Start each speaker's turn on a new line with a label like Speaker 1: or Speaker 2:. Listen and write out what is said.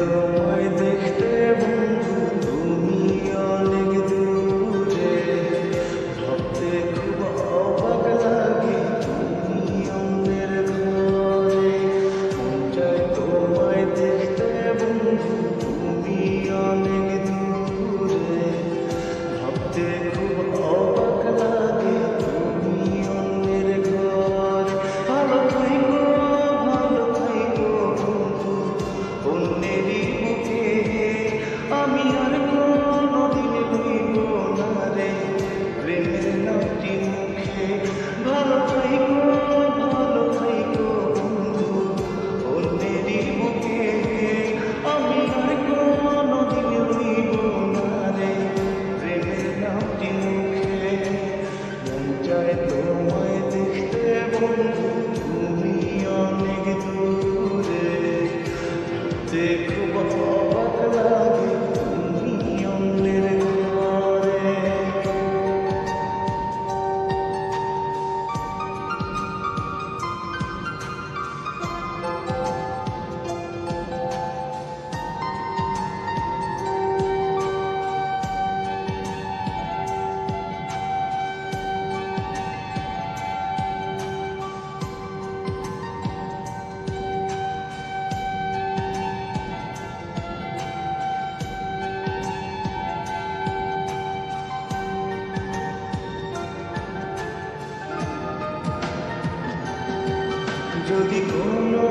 Speaker 1: তোমায় দেখতে বন্ধু তুমি অনেক দূরে, ভাবতে খুব অবাক লাগে তুমি অন্যের ঘরে। মন চায় তোমায় দেখতে বন্ধু তুমি অনেক দূরে, ভাবতে খুব অবাক লাগে তুমি অন্যের ঘরে। ভালো থাইকো বন্ধু অন্যেরই বুকে, আমি আর কোনোদিন লইব না রে প্রেমের নামটি মুখে। ভালো থাইকো বন্ধু অন্যেরই বুকে, আমি আর কোনোদিন লইব না রে প্রেমের নামটি মুখে। মন চায় তোমায় দেখতে বন্ধু তুমি অনেক দূরে, ভাবতে খুব অবাক লাগে তুমি অন্যের ঘরে। যদি কোনো